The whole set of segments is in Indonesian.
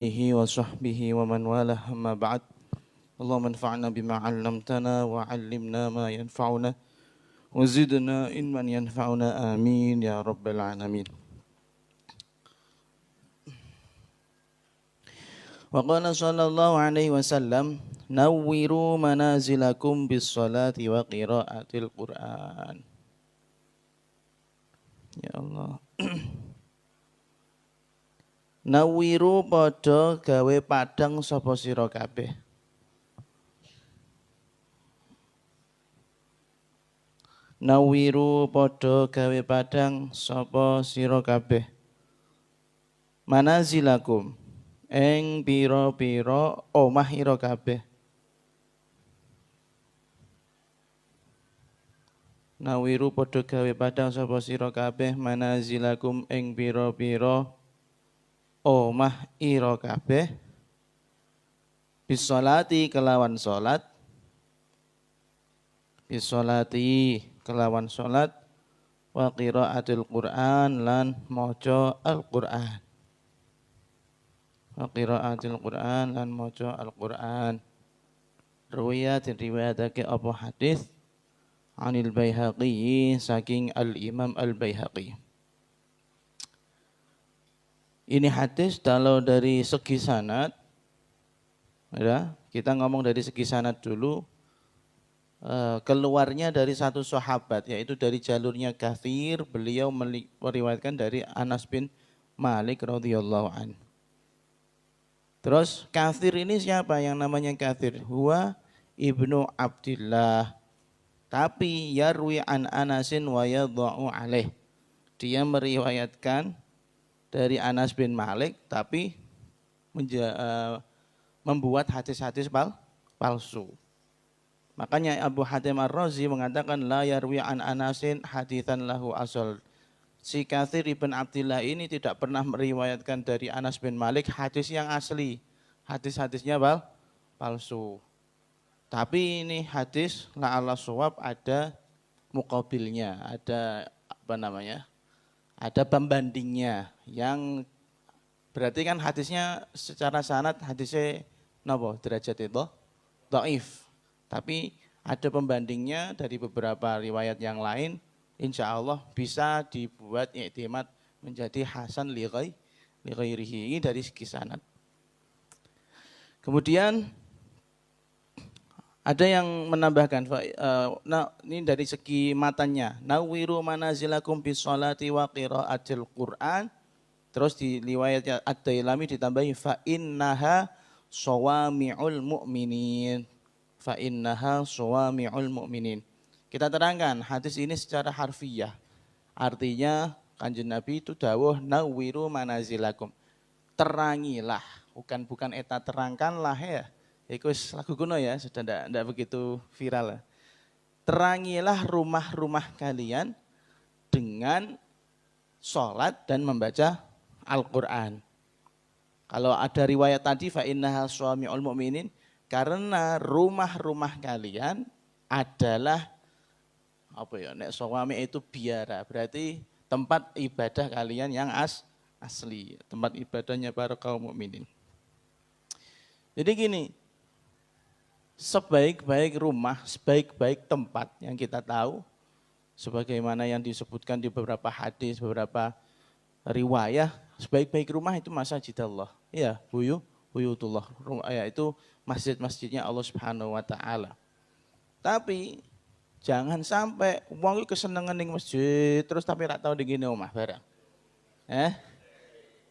وصحبه ومن والاه أما بعد اللهم انفعنا بما علمتنا وعلمنا ما ينفعنا وزدنا علما ينفعنا آمين يا رب العالمين. وقال صلى الله عليه وسلم نوّروا منازلكم بالصلاة وقراءة القرآن. Ya Allah. Nawiru padha gawe padang sapa sira kabeh. Nawiru padha gawe padang sapa sira kabeh. Manazilakum ing pira-pira omah ira kabeh. Nawiru padha gawe padang sapa sira kabeh manazilakum ing pira-pira omah ira kabeh. Bisolati kelawan salat. Bisolati kelawan salat wa qiraatil Qur'an lan maca Al-Qur'an. Wa qiraatil Qur'an lan maca Al-Qur'an. Ruwaya diriwayatake apa hadis Anil Baihaqi saking Al-Imam Al-Baihaqi. Ini hadis kalau dari segi sanad, ya, kita ngomong dari segi sanad dulu, keluarnya dari satu sahabat, yaitu dari jalurnya Katsir, beliau meriwayatkan dari Anas bin Malik radhiyallahu an. Terus Katsir ini siapa yang namanya Katsir? Huwa ibnu Abdillah. Tapi yarwi an Anasin wa yadha'u alaih. Dia meriwayatkan dari Anas bin Malik tapi membuat hadis-hadis palsu. Makanya Abu Hatim Ar-Razi mengatakan la yarwi an Anasin haditsan lahu asal. Si Katsir ibn Abdillah ini tidak pernah meriwayatkan dari Anas bin Malik hadis yang asli. Hadis-hadisnya palsu. Tapi ini hadis la'alla suwab ada muqabilnya, ada ada pembandingnya yang berarti kan hadisnya secara sanad hadisnya derajat itu dhaif. Tapi ada pembandingnya dari beberapa riwayat yang lain, insya Allah bisa dibuat i'timad menjadi hasan li ghairihi. Ini dari segi sanad. Kemudian ada yang menambahkan, ini dari segi matanya. Nawiru manazilakum bis sholati wa qiraatil Qur'an. Terus di riwayat Ad-Dailami ditambahi fa innaha shawami'ul mu'minin. Fa innaha shawami'ul mu'minin. Kita terangkan hadis ini secara harfiah. Artinya Kanjeng Nabi itu dawuh nawiru manazilakum. Terangilah, bukan eta terangkanlah ya. Itu lagu kuno ya, sudah tidak begitu viral. Terangilah rumah-rumah kalian dengan sholat dan membaca Al-Quran. Kalau ada riwayat tadi fa innaha shawami'ul mu'minin, karena rumah-rumah kalian adalah nek shawami itu biara, berarti tempat ibadah kalian yang asli, tempat ibadahnya para kaum mukminin. Jadi gini, sebaik-baik rumah, sebaik-baik tempat yang kita tahu, sebagaimana yang disebutkan di beberapa hadis, beberapa riwayah, sebaik-baik rumah itu masjid Allah. Ya, buyutullah. Ya, itu masjid-masjidnya Allah Subhanahu wa taala. Tapi jangan sampai wong iki kesenengan ning masjid terus tapi ora tau dingine omah barang.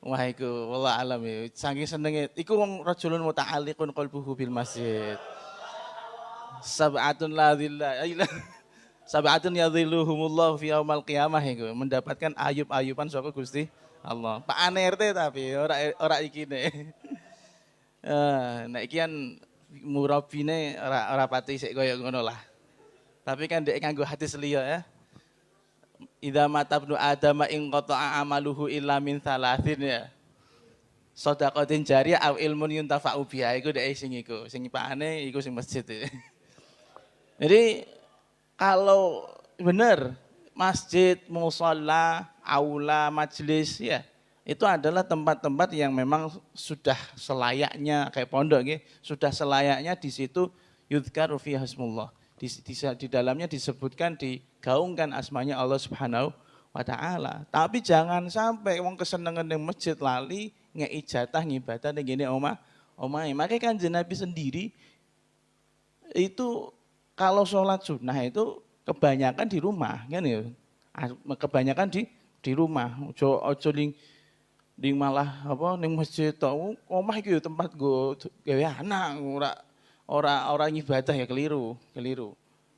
Wah iku wallah alam ya. Saking senenge iku wong rajulun muta'alliqun qalbuhu bil masjid. Sab'atun la dhilla. Sab'atun yadhilluhumullah fi yaumal qiyamah iku mendapatkan ayub-ayuban saka Gusti Allah. Pak ANRT tapi ora ikine. Nek iki kan murabine ora pati sik koyo ngono lah. Tapi kan dek nganggo hadis liya ya. Idza matabnu adama in qata'a amaluhu illa min thalathin ya. Shadaqatin jariyah aw ilmun yuntafa'u biha iku dek sing iku. Sing pakane iku sing masjid. Jadi kalau benar masjid, musholla, aula, majlis ya itu adalah tempat-tempat yang memang sudah selayaknya kayak pondok gitu, sudah selayaknya di situ yudhkaru fi hasmullah. Di dalamnya disebutkan, digaungkan asmanya Allah Subhanahu wa taala. Tapi jangan sampai wong kesenengan ning masjid lali ngei jatah ngibadah ning ngene omahe. Makanya Kanjeng Nabi sendiri itu kalau sholat sunnah itu kebanyakan di rumah kan ya. Kebanyakan di rumah. Ojo ning malah apa ning masjid tok omah iki yo tempat go gawe anak ora ngibadah ya keliru.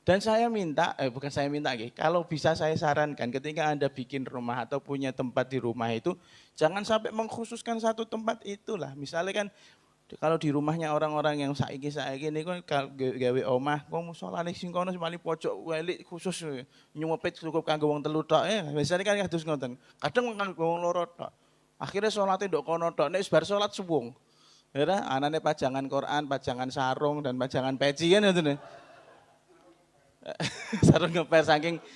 Dan saya minta bukan saya minta kalau bisa saya sarankan ketika Anda bikin rumah atau punya tempat di rumah itu jangan sampai mengkhususkan satu tempat itulah. Misalnya kan kalau di rumahnya orang-orang yang saiki niku gawe omah kok musolane sing kono paling pojok welik khusus nyuwepit cukup kanggo wong telu tok biasanya kan kados ngoten. Kadang kanggo wong loro tok. Akhirnya sholatnya ndok kono tok, nek bar sholat subuh. Ya, anane pajangan Quran, pajangan sarung dan pajangan peci kan itu nih. Sarung ngeper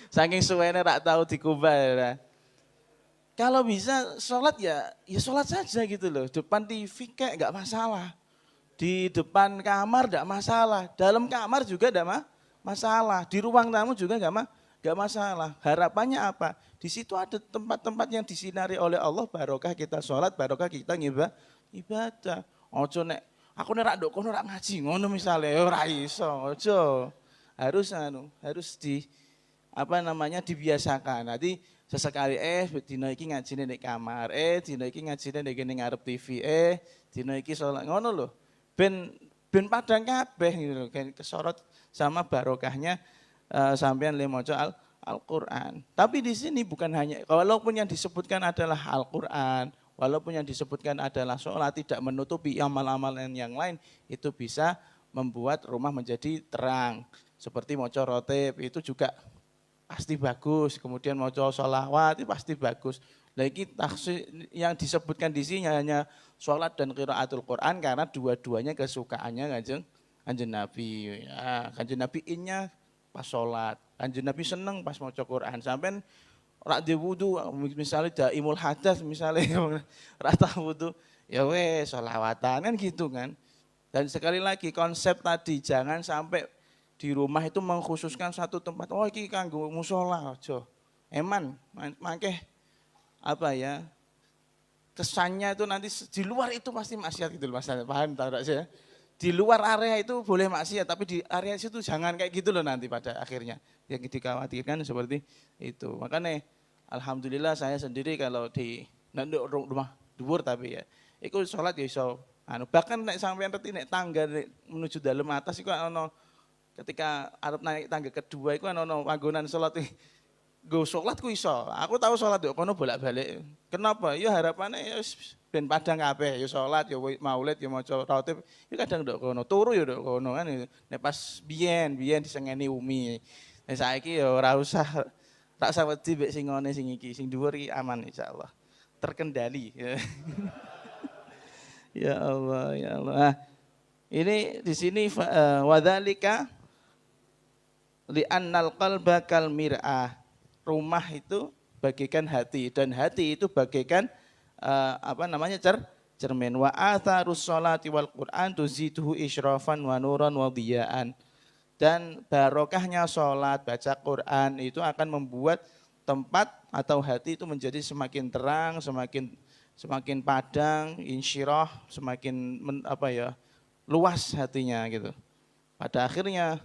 saking suwene rak tahu dikubah ya. Kalau bisa sholat ya sholat saja gitu loh. Depan TV kayak nggak masalah. Di depan kamar nggak masalah. Dalam kamar juga nggak masalah. Di ruang tamu juga nggak masalah. Harapannya apa? Di situ ada tempat-tempat yang disinari oleh Allah, barokah kita sholat, barokah kita ibadah. Ojo nek aku nek rak ndok kono rak ngaji ngono misale ora iso, ojo. Harus dibiasakan. Nanti sesekali dina iki ngajine nek kamar, dina iki ngajine nek ngarep TV, dina iki sholat ngono lho. Ben padang kabeh gitu lho, kesorot sama barokahnya sampean le maca Al-Quran. Tapi di sini bukan hanya, walaupun yang disebutkan adalah Al-Quran, walaupun yang disebutkan adalah sholat, tidak menutupi amal-amalan yang lain, itu bisa membuat rumah menjadi terang. Seperti maca rotib, itu juga pasti bagus. Kemudian maca sholawat, itu pasti bagus. Lagi yang disebutkan di sini hanya sholat dan qiraatul Quran, karena dua-duanya kesukaannya Kanjeng Nabi. Ya, Kanjeng Nabi innya pas sholat. Kanjeng Nabi seneng pas maca Quran. Sampean ora di wudu misalnya daimul hadas misalnya ora wudu ya wes sholawatan kan gitu kan. Dan sekali lagi konsep tadi jangan sampai di rumah itu mengkhususkan satu tempat. Oh iki kanggo mushola aja. Eman mangke apa ya? Kesannya itu nanti di luar itu pasti maksiat gitu loh Mas. Paham tak saya? Di luar area itu boleh maksiat, tapi di area situ jangan kayak gitu loh nanti pada akhirnya. Yang dikhawatirkan seperti itu. Makanya alhamdulillah saya sendiri kalau di rumah dhuwur tapi ya, itu sholat ya iso. Bahkan nek sampean ngerti nek tangga menuju dalam atas itu ono ketika arep naik tangga kedua itu ono panggonan sholat go sholat ku iso. Aku tahu sholat yo kono bolak-balik. Kenapa? Ya harapannya ya ben padang kabeh ya salat ya maulid ya maca ratib ya kadang ndok kono turu ya ndok kono kan nek pas biyen disengeni umi nek saiki ya ora usah tak sawedi mbek sing ngene sing iki sing dhuwur iki aman insyaallah terkendali ya Allah ya Allah. Nah, ini di sini wadzalika li annal qalba kal mir'ah, rumah itu bagaikan hati dan hati itu bagaikan cermin. Wa atharus sholati wal Qur'an tuziduhu isyrafan wa nuran wa dhiyaan. Dan barokahnya sholat, baca Quran itu akan membuat tempat atau hati itu menjadi semakin terang, semakin padang, insyirah, semakin luas hatinya gitu. Pada akhirnya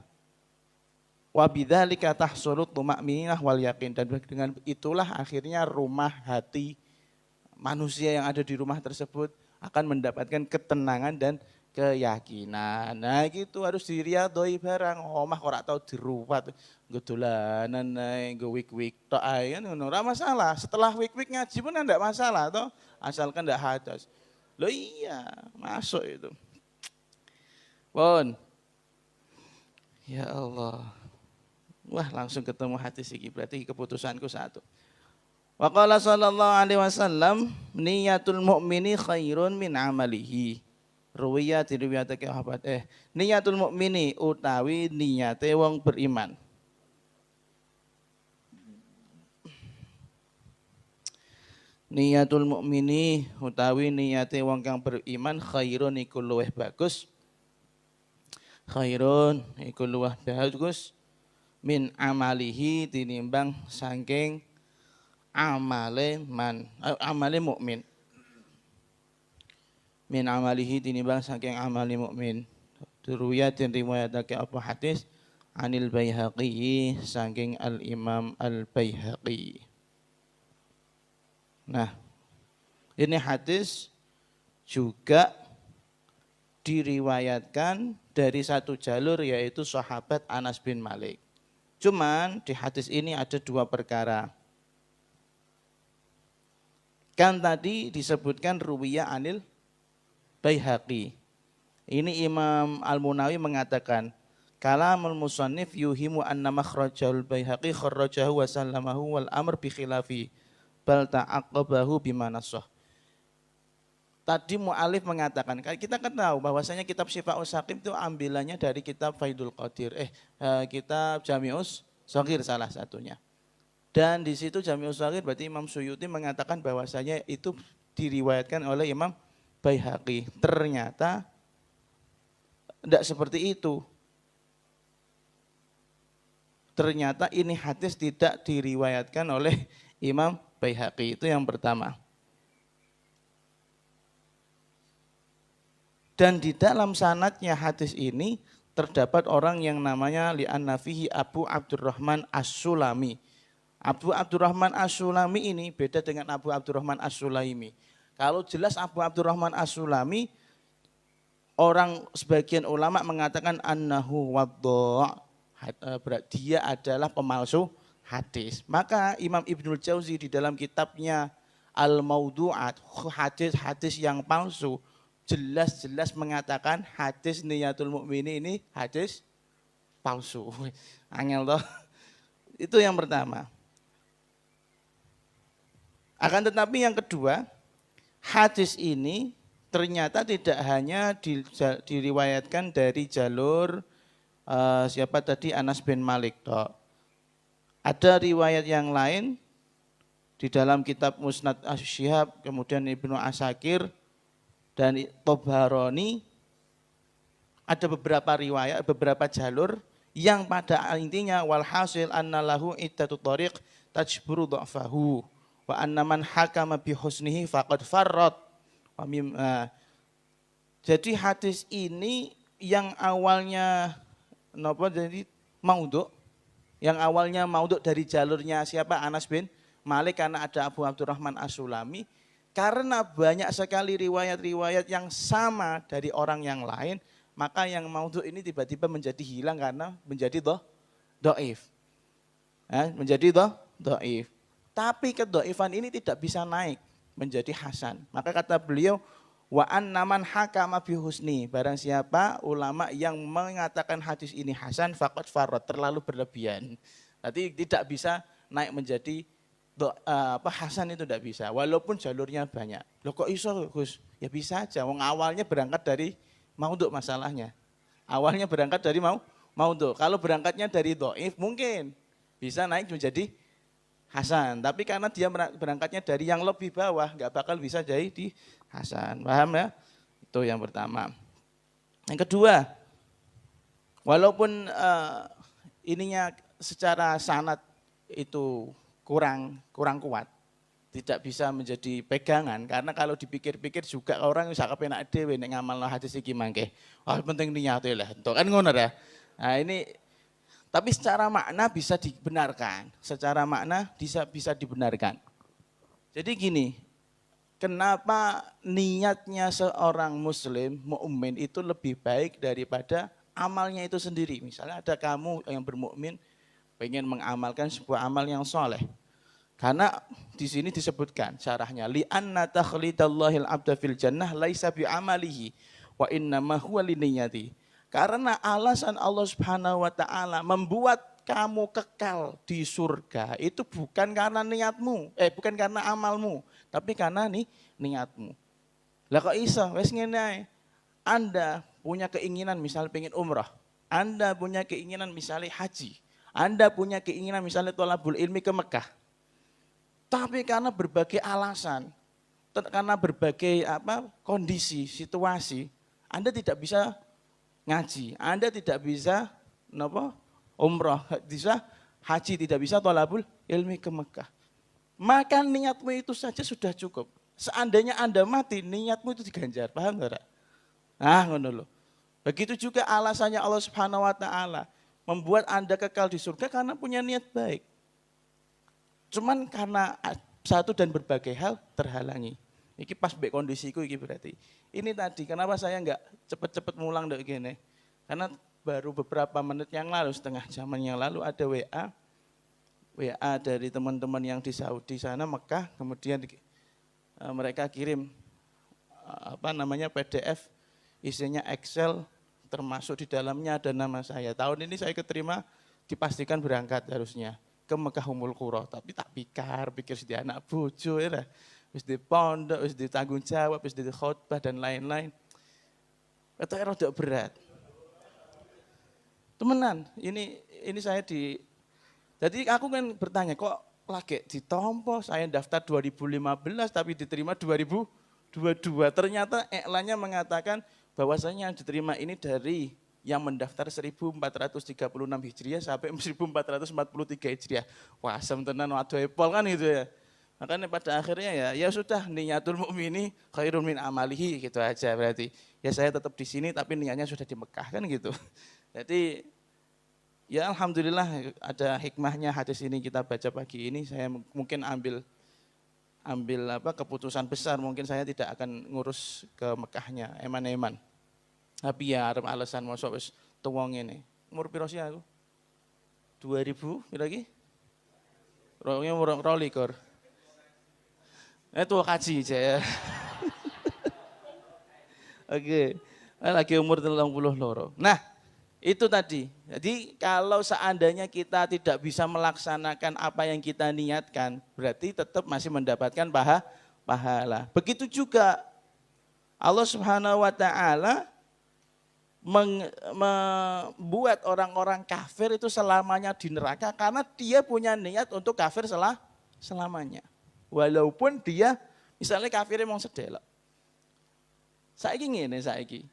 wa bidzalika tahsulut tuma'ninah wal yaqin, dan dengan itulah akhirnya rumah hati manusia yang ada di rumah tersebut akan mendapatkan ketenangan dan keyakinan. Nah gitu harus diriadoi barang. Omah kok ora tau diruwat, nggo dolanan ae, nggo wik-wik tok ae kan ngono. Ora masalah. Setelah wik-wik ngaji pun enggak masalah toh, asalkan enggak hadas. Loh iya, masuk itu. Pun. Ya Allah. Wah, langsung ketemu hati sih, berarti keputusanku satu. Wa qala sallallahu alaihi wasallam niyatul mu'mini khairun min amalihi. Ruwiya diriwayatake sahabat niyatul mu'mini utawi niyate wong beriman. Niyatul mukmini utawi niyate wong kang beriman khairun iku luwih bagus. Khairun iku luwih bagus min amalihi tinimbang saking amale mukmin. Min amalihi tinimbang saking amali mukmin. Ruwiyat dan riwayatake apa hadis anil Baihaqi saking al Imam al Baihaqi. Nah, ini hadis juga diriwayatkan dari satu jalur yaitu sahabat Anas bin Malik. Cuman di hadis ini ada dua perkara. Kan tadi disebutkan ruwiyah anil Baihaqi. Ini Imam Al-Munawi mengatakan, kalamul musannif yuhimu anna makhrajahul Baihaqi kharrajahu wa sallamahu wal amr bi khilafi bal ta'aqqabahu bima nassah. Tadi mu'alif mengatakan, kita kan tahu bahwasanya kitab Syifa'us Saqim itu ambilannya dari kitab Faidul Qadir, kitab Jami'us Shaghir salah satunya. Dan di situ Jami'us Shaghir berarti Imam Suyuti mengatakan bahwasanya itu diriwayatkan oleh Imam Baihaqi. Ternyata tidak seperti itu. Ternyata ini hadis tidak diriwayatkan oleh Imam Baihaqi. Itu yang pertama. Dan di dalam sanadnya hadis ini terdapat orang yang namanya li'anna fihi Abu Abdurrahman As-Sulami. Abu Abdurrahman As-Sulami ini beda dengan Abu Abdurrahman As-Sulaimi. Kalau jelas Abu Abdurrahman As-Sulami, orang sebagian ulama mengatakan annahu waddo', dia adalah pemalsu hadis. Maka Imam Ibnul Jauzi di dalam kitabnya Al-Maudu'at, hadis-hadis yang palsu, jelas-jelas mengatakan hadis niyatul mukmini ini hadis palsu. Angel toh. Itu yang pertama. Akan tetapi yang kedua, hadis ini ternyata tidak hanya diriwayatkan dari jalur siapa tadi Anas bin Malik toh. Ada riwayat yang lain di dalam kitab Musnad Asy-Syihab, kemudian Ibnu Asakir dan Tobaroni, ada beberapa riwayat, beberapa jalur yang pada intinya walhasil annalahu iddatu thariq tajburu dha'fahu wa anna man hakama bi husnihi faqad farrat. Jadi hadis ini yang awalnya jadi maudhu', yang awalnya maudhu' dari jalurnya siapa Anas bin Malik karena ada Abu Abdurrahman As-Sulami. Karena banyak sekali riwayat-riwayat yang sama dari orang yang lain, maka yang maudhu' ini tiba-tiba menjadi hilang karena menjadi dhaif. Menjadi dhaif. Tapi kedhaifan ini tidak bisa naik menjadi hasan. Maka kata beliau, wa anna man hakama bi husni, barang siapa ulama yang mengatakan hadis ini hasan faqad farrat, terlalu berlebihan. Berarti tidak bisa naik menjadi hasan, itu tidak bisa, walaupun jalurnya banyak. Loh kok iso Gus? Ya bisa aja, wong awalnya berangkat dari maudhu' masalahnya. Awalnya berangkat dari maudhu'. Kalau berangkatnya dari dhaif mungkin bisa naik menjadi hasan. Tapi karena dia berangkatnya dari yang lebih bawah, nggak bakal bisa jadi di hasan. Paham ya? Itu yang pertama. Yang kedua, walaupun ininya secara sanad itu kurang kuat, tidak bisa menjadi pegangan, karena kalau dipikir-pikir juga orang bisa kepenak dhewe nek ngamalno hadis iki mangke. Wah, penting niate lah. Entuk kan ngono ya. Nah, ini tapi secara makna bisa dibenarkan. Secara makna bisa dibenarkan. Jadi gini, kenapa niatnya seorang muslim mukmin itu lebih baik daripada amalnya itu sendiri? Misalnya ada kamu yang bermukmin pengen mengamalkan sebuah amal yang soleh. Karena di sini disebutkan syarahnya li'anna takhlidallahil abda fil jannah laisa bi amalihi wa innama huwa liniyati. Karena alasan Allah Subhanahu wa taala membuat kamu kekal di surga itu bukan karena niatmu, bukan karena amalmu, tapi karena niatmu. Lah kok iso? Wes ngene ae. Anda punya keinginan misalnya pengen umrah, Anda punya keinginan misalnya haji, Anda punya keinginan misalnya thalabul ilmi ke Mekah. Tapi karena berbagai alasan, karena berbagai kondisi, situasi, Anda tidak bisa ngaji, Anda tidak bisa umroh, bisa haji, tidak bisa thalabul ilmi ke Mekah. Maka niatmu itu saja sudah cukup. Seandainya Anda mati, niatmu itu diganjar, paham enggak? Ngono loh. Begitu juga alasannya Allah Subhanahu wa taala membuat Anda kekal di surga karena punya niat baik. Cuman karena satu dan berbagai hal terhalangi. Iki pas baik kondisiku iki berarti. Ini tadi kenapa saya enggak cepet-cepet mulang ndek gini. Karena baru beberapa menit yang lalu, setengah jaman yang lalu ada WA dari teman-teman yang di Saudi sana, Mekah, kemudian mereka kirim PDF, isinya Excel, termasuk di dalamnya ada nama saya. Tahun ini saya keterima, dipastikan berangkat harusnya ke Mekah Ummul Qura, tapi tak pikir di anak bojo ya, wis di pondok, wis di tanggung jawab, wis di khotbah dan lain-lain. Itu rada berat. Temenan, ini saya jadi aku kan bertanya, kok lagi ditompo, saya daftar 2015 tapi diterima 2022. Ternyata iklannya mengatakan bahwasanya yang diterima ini dari yang mendaftar 1436 Hijriah sampai 1443 Hijriah. Wah, sementenan waduh epol kan gitu ya. Makanya pada akhirnya ya sudah, niyatul mukmini khairun min amalihi, gitu aja berarti. Ya saya tetap di sini tapi niatnya sudah di Mekah kan gitu. Jadi ya alhamdulillah ada hikmahnya hadis ini kita baca pagi ini. Saya mungkin ambil keputusan besar, mungkin saya tidak akan ngurus ke Mekahnya, eman-eman. Tapi ya arep alasan mosok wis tuwa ngene. Umur piro sih aku? 2000 piro iki? Umur 22. Tua kaji aja ya. Oke. Lagi umur 32. Nah, itu tadi. Jadi kalau seandainya kita tidak bisa melaksanakan apa yang kita niatkan, berarti tetap masih mendapatkan pahala. Begitu juga Allah Subhanahu wa taala membuat orang-orang kafir itu selamanya di neraka karena dia punya niat untuk kafir selamanya. Walaupun dia misalnya kafirnya mau sedelok. Saiki ngene saiki.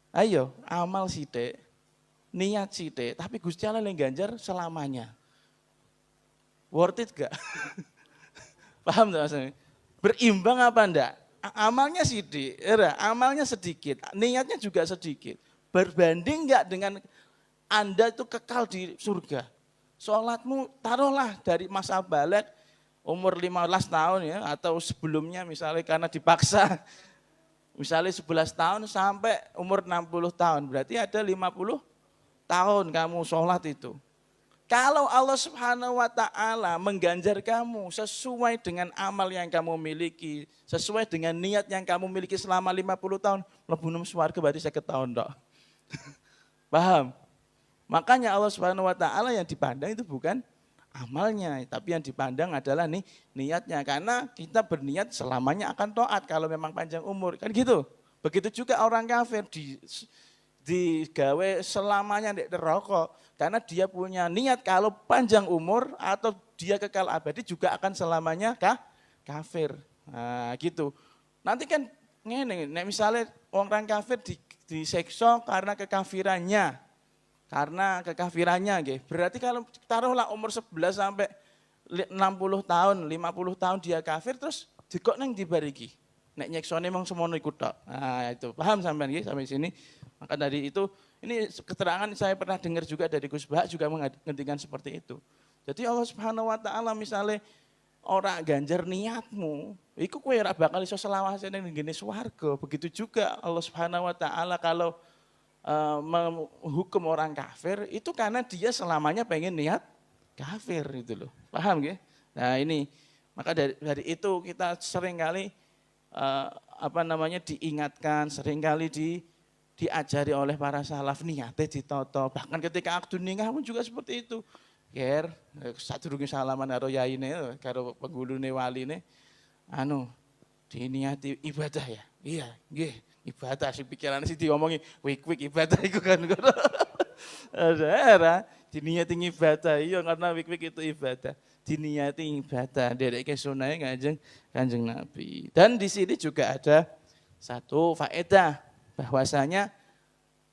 Ayo amal sithik, niat sithik, tapi Gusti Allah yang ganjar selamanya. Worth it gak? Paham enggak maksudnya? Berimbang apa enggak? Amalnya sidik, amalnya sedikit, niatnya juga sedikit. Berbanding enggak dengan Anda itu kekal di surga. Sholatmu taruhlah dari masa balik umur 15 tahun ya, atau sebelumnya misalnya karena dipaksa. Misalnya 11 tahun sampai umur 60 tahun, berarti ada 50 tahun kamu sholat itu. Kalau Allah Subhanahu wa taala mengganjar kamu sesuai dengan amal yang kamu miliki, sesuai dengan niat yang kamu miliki selama 50 tahun, mlebu nang swarga berarti 50 tahun tok. Paham? Makanya Allah Subhanahu wa taala yang dipandang itu bukan amalnya, tapi yang dipandang adalah niatnya. Karena kita berniat selamanya akan taat kalau memang panjang umur, kan gitu. Begitu juga orang kafir digawe selamanya di neraka karena dia punya niat kalau panjang umur atau dia kekal abadi juga akan selamanya kafir. Nah, gitu. Nanti kan ngene, misalnya orang kafir diseksa karena kekafirannya. Karena kekafirannya nggih. Berarti kalau taruhlah umur 11 sampai 60 tahun, 50 tahun dia kafir terus dikok nang dibariki. Nek nyeksone mong semono iku tok. Nah, itu. Paham sampean nggih sampai sini? Maka dari itu, ini keterangan saya pernah dengar juga dari Gus Bah juga menghentikan seperti itu. Jadi Allah Subhanahu wa taala misalnya ora ganjar niatmu, iku kowe ora bakal iso selawase ning ngene swarga. Begitu juga Allah Subhanahu wa taala kalau menghukum orang kafir itu karena dia selamanya pengen niat kafir itu loh. Paham nggih? Nah, ini maka dari itu kita seringkali diingatkan, seringkali diajari oleh para salaf niate ditoto. Bahkan ketika akad nikah pun juga seperti itu. Ger, sadurunge salaman karo yaine, karo penggulune waline, diniati ibadah ya. Iya, nggih, ibadah sing pikirane sing diomongi wik-wik ibadah iku kan. Ada diniati ibadah, iya karena wik-wik itu ibadah. diniati ibadah dari sunahnya kanjeng Nabi. Dan di sini juga ada satu faedah bahwasanya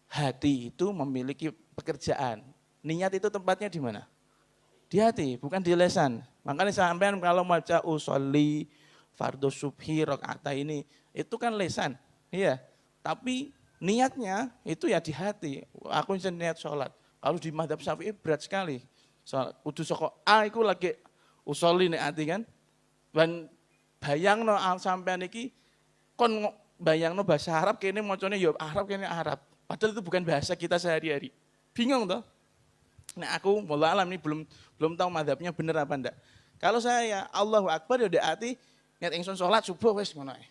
hati itu memiliki pekerjaan. Niat itu tempatnya di mana? Di hati, bukan di lesan. Makanya sampean kalau baca usolli fardhu subhi rakaat ini, itu kan lesan. Iya. Tapi niatnya itu ya di hati. Aku niat sholat. Kalau di mazhab Syafi'i berat sekali. Sholat. Kudu saka iku lagi usolli nek ati kan. Dan bayangno sampean iki kon bayangno bahasa Arab kene macane ya Arab kene Arab. Padahal itu bukan bahasa kita sehari-hari. Bingung toh? Nah aku wallah alam ini belum tahu mazhabnya benar apa enggak. Kalau saya Allahu Akbar ya ndek ati niat ingsun salat subuh wis ngono ae.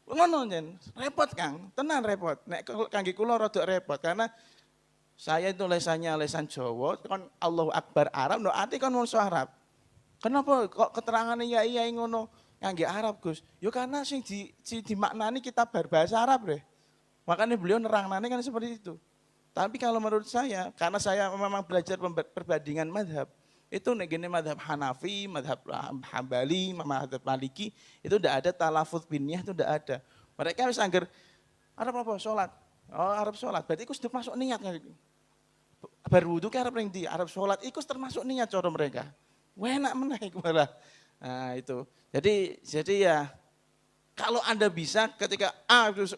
Ngono jen, repot Kang, tenan repot. Nek kangge kula rada repot karena saya itu lesannya lesan Jawa, kan Allahu Akbar Arab, no ati kan wong Arab. Kenapa kok keterangane iya ngono ngangge Arab Gus? Ya karena sing dimaknani kita berbahasa Arab deh. Makanya beliau nerangnane kan seperti itu. Tapi kalau menurut saya, karena saya memang belajar perbandingan madhab, itu negene madhab Hanafi, madhab Hambali, madhab Maliki, itu tidak ada talafuz binniyah, itu tidak ada. Mereka harus anggar, Arab apa? Sholat. Oh Arab sholat, berarti itu sudah masuk niat. Berwudu ke Arab yang di Arab sholat, itu termasuk niat cara mereka. Enak menaik malah. Nah itu, jadi ya, kalau Anda bisa ketika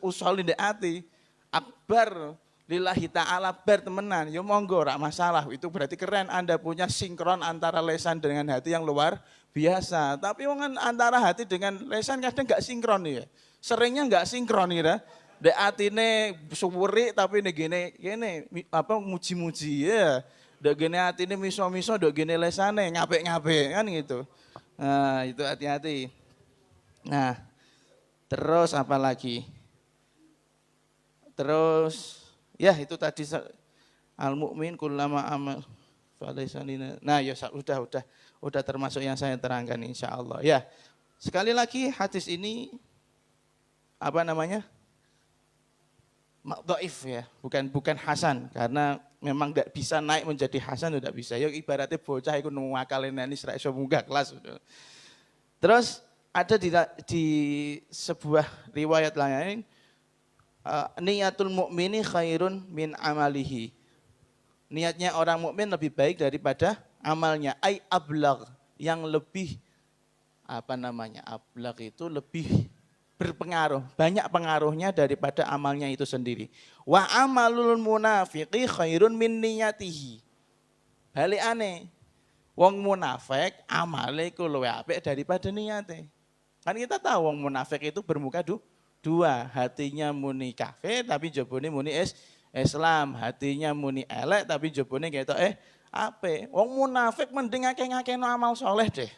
usolin di hati, akbar, lillahi ta'ala bertemenan, ya monggo rak masalah. Itu berarti keren Anda punya sinkron antara lesan dengan hati yang luar biasa. Tapi kan antara hati dengan lesan kadang enggak sinkron ya. Seringnya enggak sinkron ya. Dek atine suwuri tapi nek gene apa muji-muji ya. Dek gene atine miso-miso, dek gene lesane ngapik-ngapik kan gitu. Nah, itu hati-hati. Nah, terus apa lagi? Terus ya itu tadi al mukmin kullama amal falaisanina. Nah ya udah termasuk yang saya terangkan insyaallah. Ya. Sekali lagi hadis ini apa namanya? Dhaif ya, bukan hasan karena memang tidak bisa naik menjadi hasan, tidak bisa. Ya ibaratnya bocah iku nemu akale nek iso iso munggah kelas. Terus ada di sebuah riwayat lain niatul mukmini khairun min amalihi. Niatnya orang mukmin lebih baik daripada amalnya. Ai ablagh, yang lebih apa namanya? Ablagh itu lebih berpengaruh, banyak pengaruhnya daripada amalnya itu sendiri. Wa amalul munafiqi khairun min niyatihi. Balik aneh. Wong munafik amale iku luwih apik daripada niate. Kan kita tahu wong munafik itu bermuka dua, hatinya muni kafir tapi jebone muni Islam, hatinya muni elek tapi jebone ketok apik. Wong munafik mending akeh-akehno amal soleh deh.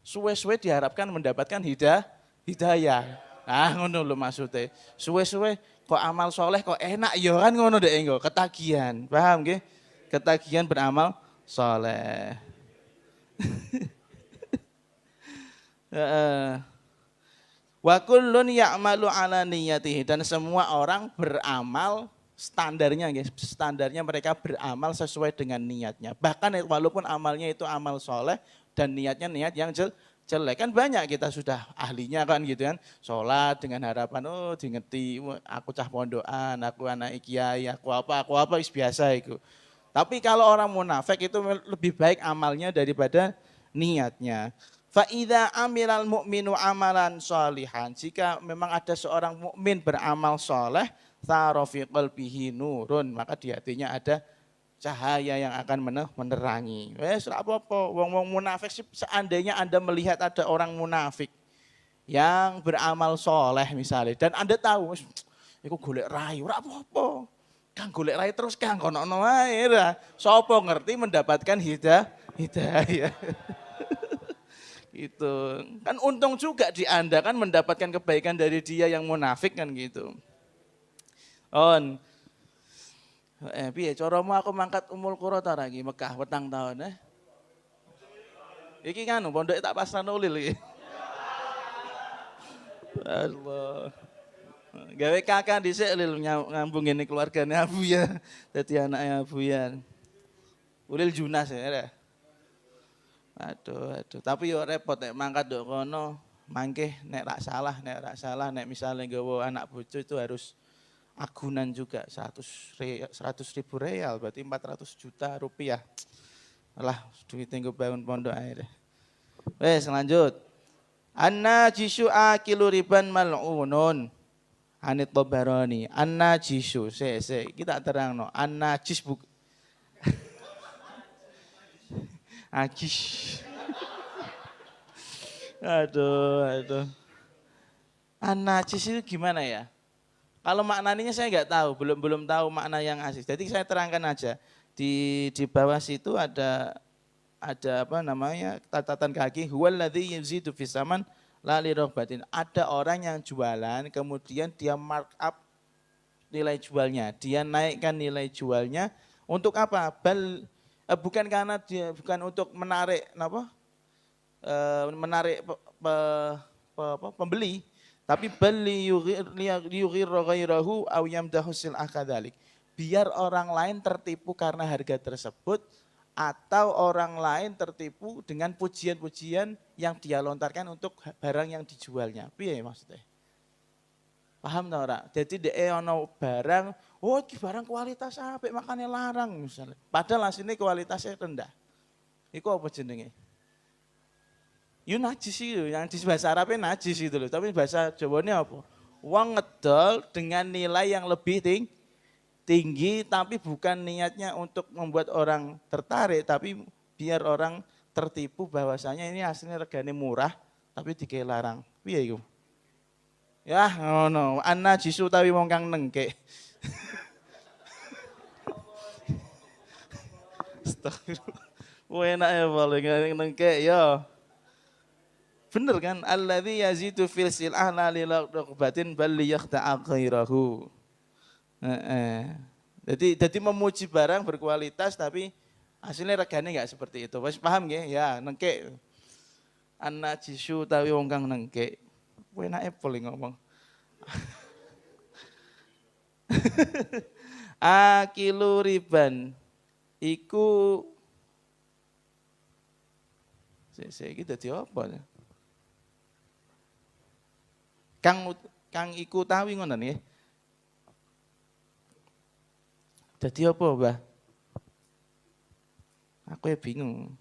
Suwe-suwe diharapkan mendapatkan hidayah. Nah ngono lho maksudnya. Suwe-suwe kok amal soleh kok enak ya kan ngono deh engko, ketagihan. Paham nggih? Ketagihan beramal soleh. Wa kullun ya'malu ala niyatihi, dan semua orang beramal standarnya guys, standarnya mereka beramal sesuai dengan niatnya. Bahkan walaupun amalnya itu amal soleh dan niatnya niat yang jelek, kan banyak kita sudah ahlinya kan gitu kan, sholat dengan harapan diingeti aku cah pondokan, aku anak kiai, aku apa biasa itu. Tapi kalau orang munafik itu lebih baik amalnya daripada niatnya. Fa idza amilal mu'minu amalan sholihan, jika memang ada seorang mukmin beramal soleh, tsara fi qalbihi nurun, maka di hatinya ada cahaya yang akan menerangi. Wes ora apa-apa, wong-wong munafik, seandainya Anda melihat ada orang munafik yang beramal soleh misalnya, dan Anda tahu, iku golek rai, ora apa-apa. Kang golek rai terus Kang, kono-kono wae ra. Sapa ngerti mendapatkan hidayah. Gitu. Kan untung juga di Anda kan mendapatkan kebaikan dari dia yang munafik kan gitu. On. Piye caramu aku mangkat Umul Qura ta lagi Mekah petang tahun Iki kan pondok tak pasrah ulil iki. Allah. Gawe kakak dhisik lil ngambung ini keluargane Abu ya. Dadi anaknya Abu ya. Ulil Junas ya. Aduh. Tapi yo repot nek mangkat nduk kono, mangke nek rak salah nek misalnya nggawa anak bojo itu harus agunan juga 100 ribu real berarti 400 juta rupiah. Alah, duit tinggal bangun pondok air. Wes lanjut. An-najishu akilu riban mal'unun. Anit Tabarani. An-najishu. Kita terang no. An-najis Ajis. Aduh. An-najis itu gimana ya? Kalau maknanya saya nggak tahu, belum tahu makna yang asli. Jadi saya terangkan aja. Di bawah situ ada apa namanya catatan kaki huwallazi yuzidu fis saman la li rohbatin. Ada orang yang jualan kemudian dia mark up nilai jualnya, dia naikkan nilai jualnya untuk apa? Bukan karena dia bukan untuk menarik apa? Menarik pembeli, tapi beli yughirra ghairahu aw yamdahu sil'ah kadzalik. Biar orang lain tertipu karena harga tersebut atau orang lain tertipu dengan pujian-pujian yang dia lontarkan untuk barang yang dijualnya. Piye maksudnya? Paham tak ora? Jadi dhek ono barang, oh iki barang kualitas apik makane larang misalnya. Padahal asline kualitasnya rendah. Iku apa jenenge? Yo najis itu, yang di bahasa Arabnya najis itu loh, tapi bahasa Jawanya apa? Wong ngedol dengan nilai yang lebih tinggi, tapi bukan niatnya untuk membuat orang tertarik, tapi biar orang tertipu bahwasanya ini aslinya regane murah, tapi dikei larang. Piye iku? Ya ngono, an-najisu utawi wong kang nengke. Astagfirullah. Enak ya paling nengke ya. Bener kan? Alladzi yazidu fil sil'ah la li raqbatin bal liyaqta'a ghairahu. Jadi memuji barang berkualitas tapi hasilnya regane enggak seperti itu. Wis paham nggih? Ya, nengke. An-najisu utawi wong kang nengke. Enake pol ngomong. Akilu riban iku iki dadi apa? Kang iku tawi ngono nggih. Dadi apa, Mbah? Aku ya bingung.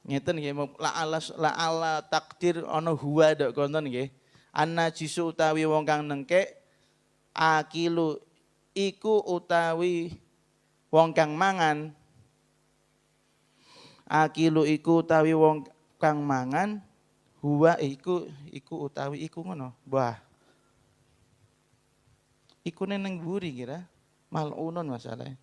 Ngeten nggih, la ala takdir ana huwa dok konten nggih. An-najisu utawi wong kang nengke, akilu iku utawi wong kang mangan. Akilu iku utawi wong kang mangan, huwa iku utawi iku ngono. Wah. Iku neng buri kira. Mal'unun masalahnya.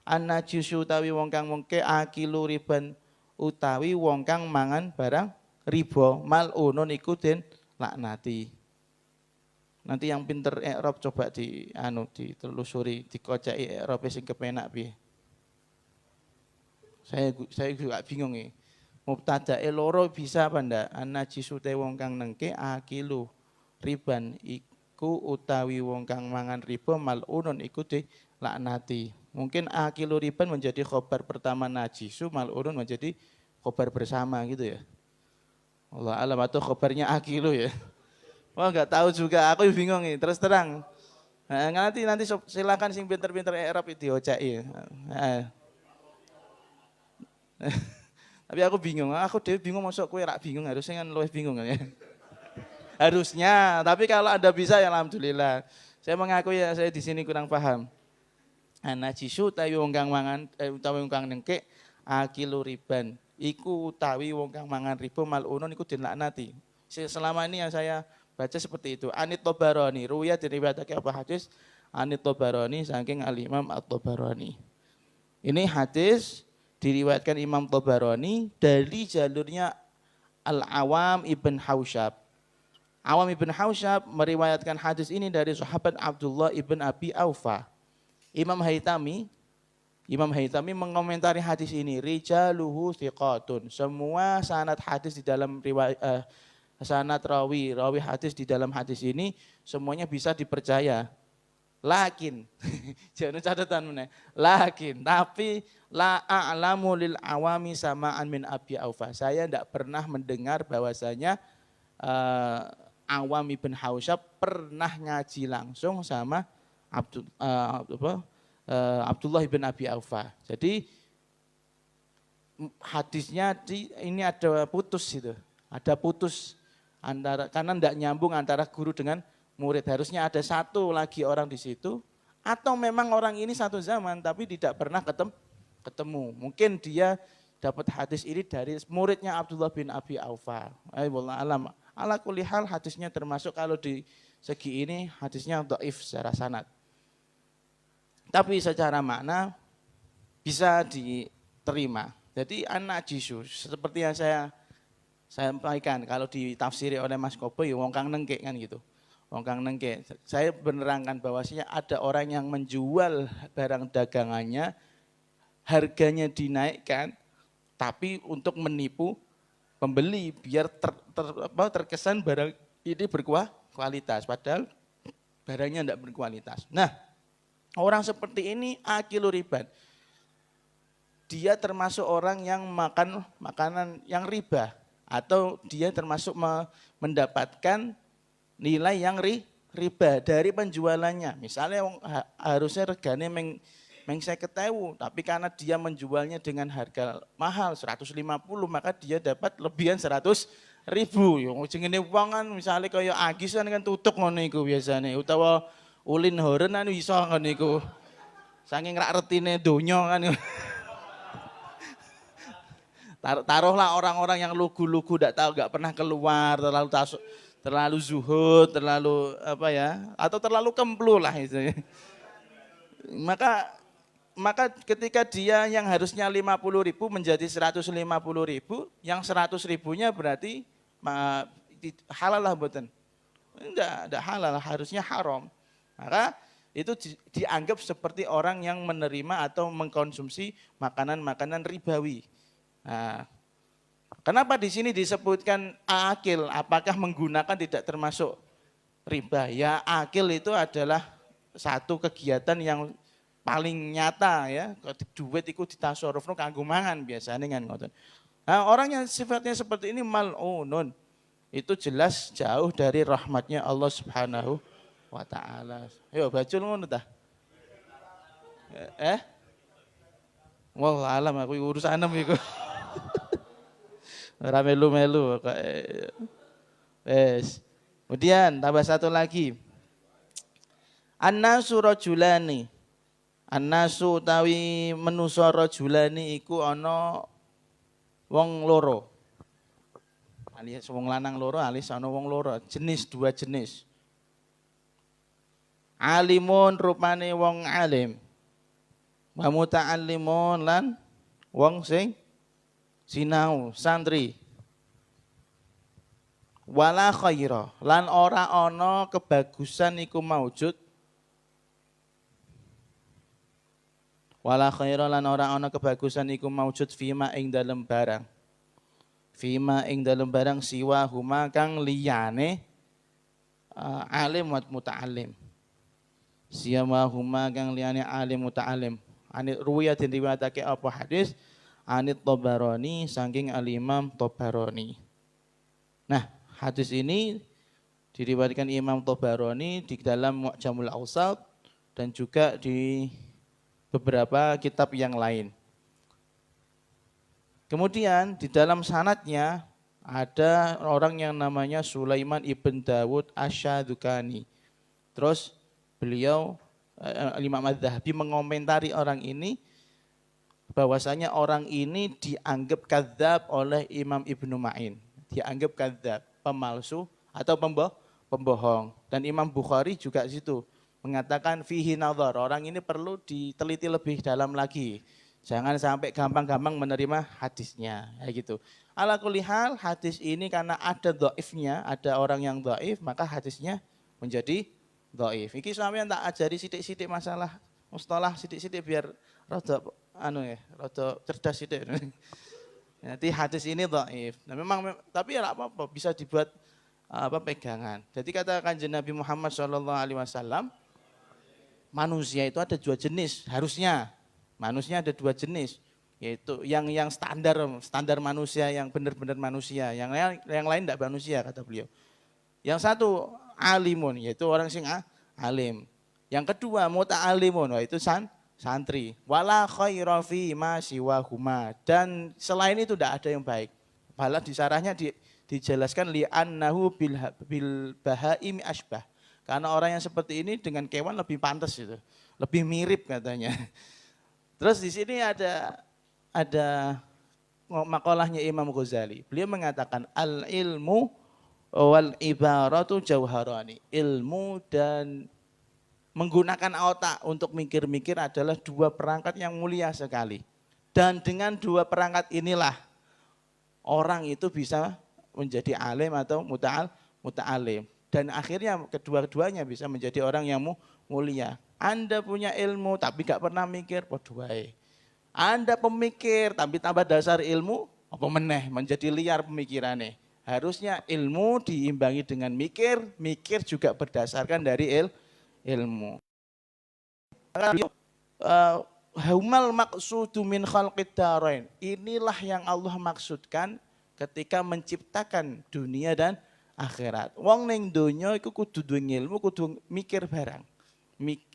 An-najisu utawi wong kang mengke akilu riban utawi wong kang mangan barang riba, mal'unun iku den laknati. Nanti yang pinter i'rab coba ditelusuri, dikocaki i'rab sing kepenak piye. Saya juga bingung nih. Mubtadae loro bisa apa ndak? An-najisu te wong kang nengke akilu riban iku utawi wong kang mangan riba mal'unun iku dilaknati. Mungkin akilu riban menjadi khobar pertama najisu, mal'unun menjadi khobar bersama gitu ya. Allah alam atau khobarnya akilu ya. Wah enggak tahu juga, aku bingung nih, terus terang. Nah, nanti silakan sing pinter-pinter i'rab diocaki. Tapi aku bingung, bingung masuk kue rak bingung, harusnya kan luwih bingung kan ya. Harusnya, tapi kalau Anda bisa ya alhamdulillah. Saya mengakui ya saya di sini kurang paham. Najisu utawi wong kang mangan utawi wong kang nengke akilu riban. Iku utawi wong kang mangan riba mal'unun iku dilaknati. Selama ini yang saya baca seperti itu. Anit Tabarani, ruwiyah diriwayatake apa hadis? Anit Tabarani saking Al-Imam At-Tabarani. Ini hadis diriwayatkan Imam Tabarani dari jalurnya Al-Awam Ibn Hausyab. Awam Ibn Hausyab meriwayatkan hadis ini dari sahabat Abdullah Ibn Abi Aufa. Imam Haytami mengomentari hadis ini, rijaluhu thiqatun. Semua sanad hadis di dalam sanad rawi hadis di dalam hadis ini semuanya bisa dipercaya. Lakin, jangan catatan meneh. Lakin, tapi la a'lamu lil awami samaan min Abi Aufa. Saya tidak pernah mendengar bahwasanya Awam ibn Hausyab pernah ngaji langsung sama Abdullah ibn Abi Aufa. Jadi hadisnya ini ada putus itu, ada putus antara karena tidak nyambung antara guru dengan murid. Harusnya ada satu lagi orang di situ, atau memang orang ini satu zaman tapi tidak pernah ketemu. Mungkin dia dapat hadis ini dari muridnya Abdullah bin Abi Aufa. Wallahu alam. Ala kulli hal hadisnya termasuk kalau di segi ini hadisnya dhaif secara sanad. Tapi secara makna bisa diterima. Jadi an-najisu seperti yang saya sampaikan kalau ditafsiri oleh Mas Kobo ya wong kang nengkek kan gitu. Wong kang nengkek. Saya menerangkan bahwasanya ada orang yang menjual barang dagangannya, harganya dinaikkan tapi untuk menipu pembeli biar terkesan barang ini berkualitas padahal barangnya tidak berkualitas. Nah, orang seperti ini akilu riban. Dia termasuk orang yang makan makanan yang riba atau dia termasuk mendapatkan nilai yang riba dari penjualannya. Misalnya harusnya regane meng 50.000 tapi karena dia menjualnya dengan harga mahal 150 maka dia dapat lebihan 100.000. Yang jenenge wong kan misalnya kaya Agis kan tutuk ngono iku biasane utawa Ulin Horen anu iso ngono iku. Saking rak retine donya kan. Taruhlah orang-orang yang lugu-lugu enggak pernah keluar, terlalu zuhud, terlalu apa ya, atau terlalu kemplu lah itu. Maka ketika dia yang harusnya 50.000 menjadi 150.000, yang 100.000-nya berarti halal lah mboten. Enggak halal, harusnya haram. Maka itu dianggap seperti orang yang menerima atau mengkonsumsi makanan-makanan ribawi. Nah, kenapa di sini disebutkan akil? Apakah menggunakan tidak termasuk riba? Ya, akil itu adalah satu kegiatan yang paling nyata ya. Duit itu ditasarrufno kanggo mangan biasanya kan ngoten. Nah, orang yang sifatnya seperti ini mal'unun itu jelas jauh dari rahmatnya Allah Subhanahu wa taala. Yo bacul ngono ta? Wallah alam aku urusan iku. Ora melu-melu kok. Wes. Kemudian tambah satu lagi. An-nasu rajulani. An-nasu utawi manusa rajulani iku ana wong loro. Alias wong lanang loro, alias ana wong loro, jenis dua jenis. Alimun rupane wong alim. Wa muta'allimun lan wong sing sinau santri. Wala khaira lan ora ana kebagusan iku maujud. Wala khaira lan ora ana kebagusan iku maujud fima ing dalem barang. Fima ing dalem barang siwa huma kang liyane alim wa muta'allim. Siwa huma kang liyane alim muta'allim. Anit ruwiyah den riwayatake apa hadis Anit Tabarani saking Al-Imam Tabarani. Nah, hadis ini diriwayatkan Imam Tabarani di dalam Mu'jamul Awsat dan juga di beberapa kitab yang lain. Kemudian di dalam sanadnya ada orang yang namanya Sulaiman ibn Dawud Asyadzukani. Terus beliau Imam Az-Zahabi mengomentari orang ini bahwasanya orang ini dianggap kadzab oleh Imam Ibnu Ma'in. Dianggap kadzab, pemalsu atau pembohong. Dan Imam Bukhari juga situ mengatakan fihi nadhar, orang ini perlu diteliti lebih dalam lagi. Jangan sampai gampang-gampang menerima hadisnya, kayak gitu. Ala kulli hal hadis ini karena ada dhaifnya, ada orang yang dhaif, maka hadisnya menjadi dhaif. Iki sampeyan tak ajari sithik-sithik masalah mustalah sithik-sithik biar rada rada cerdas sithik. Nanti hadis ini dhaif. Nah memang tapi ya apa-apa bisa dibuat pegangan. Jadi kata Kanjeng Nabi Muhammad SAW manusia itu ada dua jenis harusnya. Manusia ada dua jenis, yaitu yang standar manusia yang benar-benar manusia, yang lain tidak manusia kata beliau. Yang satu alimun, yaitu orang sing alim. Yang kedua muta'alimun, itu santri. Wala khaira fi ma siwahuma, dan selain itu tidak ada yang baik. Malah di sarahnya dijelaskan li'annahu bil bahaimi asbah. Karena orang yang seperti ini dengan kewan lebih pantas itu. Lebih mirip katanya. Terus di sini ada makalahnya Imam Ghazali. Beliau mengatakan al ilmu wal ibaratu jauharani. Ilmu dan menggunakan otak untuk mikir-mikir adalah dua perangkat yang mulia sekali. Dan dengan dua perangkat inilah orang itu bisa menjadi alim atau muta'alim. Dan akhirnya kedua-duanya bisa menjadi orang yang mulia. Anda punya ilmu tapi gak pernah mikir, podo wae. Anda pemikir tapi tambah dasar ilmu, apa meneh menjadi liar pemikirannya. Harusnya ilmu diimbangi dengan mikir, mikir juga berdasarkan dari ilmu. Haumal maqsudu min khalqid darain. Inilah yang Allah maksudkan ketika menciptakan dunia dan akhirat. Wong ning donya iku kudu duwe ilmu, kudu mikir barang.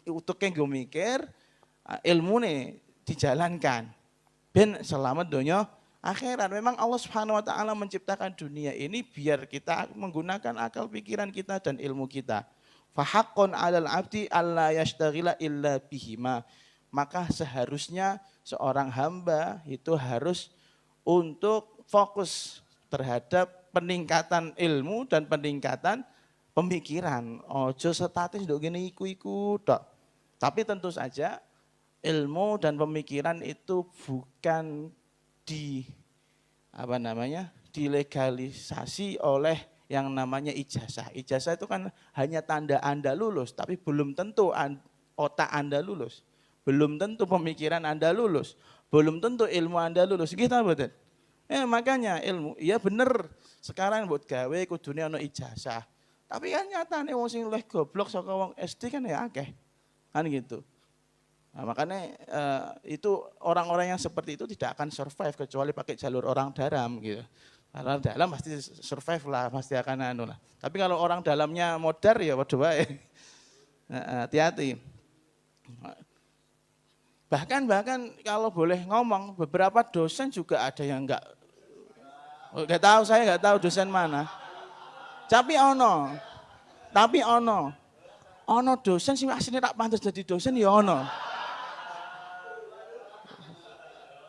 Untuk yang gue mikir, ilmu nih dijalankan. Ben selamat dunia akhirat. Memang Allah Subhanahu wa taala menciptakan dunia ini biar kita menggunakan akal pikiran kita dan ilmu kita. Fahaqqun 'alal 'abdi alla yastaghila illa bihima. Maka seharusnya seorang hamba itu harus untuk fokus terhadap peningkatan ilmu dan peningkatan pemikiran. Ojo statis nduk ngene iku tok. Tapi tentu saja ilmu dan pemikiran itu bukan dilegalisasi oleh yang namanya ijazah. Ijazah itu kan hanya tanda Anda lulus, tapi belum tentu otak Anda lulus. Belum tentu pemikiran Anda lulus. Belum tentu ilmu Anda lulus. Gitu betul. Makanya ilmu, ya bener. Sekarang buat gawe kudune ana ijazah. Tapi kan nyatane wong sing luwih goblok saka wong SD kan ya akeh. Kan gitu. Nah, makanya itu orang-orang yang seperti itu tidak akan survive kecuali pakai jalur orang dalam gitu. Karena dalam pasti survive lah, pasti akan anu lah. Tapi kalau orang dalamnya modar ya waduh wae. Hati-hati. Bahkan kalau boleh ngomong, beberapa dosen juga ada yang enggak tahu, saya enggak tahu dosen mana. Tapi ono dosen sing asline tak pantes jadi dosen ya ono.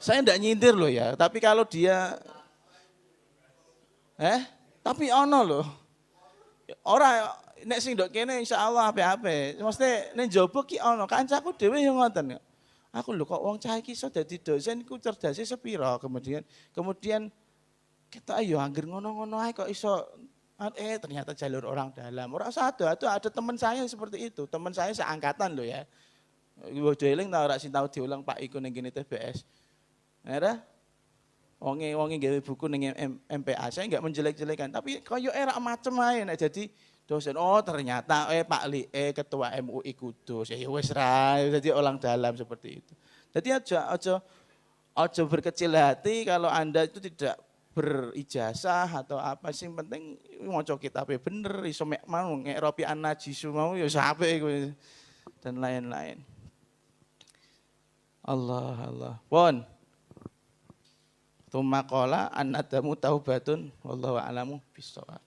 Saya enggak nyindir loh ya, tapi kalau dia tapi ono loh. Ora nek sing ndok kene insyaallah ape-ape. Mesti nek njaba ki ono, kancaku dhewe yo ngoten. Aku lho kok wong cah iki iso dadi dosen iku cerdasé sepira, kemudian kita ayo angger ngono-ngono ae kok iso ternyata jalur orang dalam. Ora usah ada teman saya seperti itu. Teman saya seangkatan loh ya. Bodo eling ta ora sing tau diulang Pak iku ning kene TBS. Ora wonge gawe buku ning MPA. Saya enggak menjelek-jelekan, tapi koyo era macem ae nek jadi dosen. Oh, ternyata Pak Li ketua MUI Kudus. Ya wis ra jadi orang dalam seperti itu. Jadi aja berkecil hati kalau Anda itu tidak berijazah atau apa sih, penting maca kitabe bener, iso mek mau ngeropi an-najisu mau ya sape iku dan lain-lain. Allah. Pun. Tsumma qala an-nadamu taubatun wallahu a'lamu bissawab.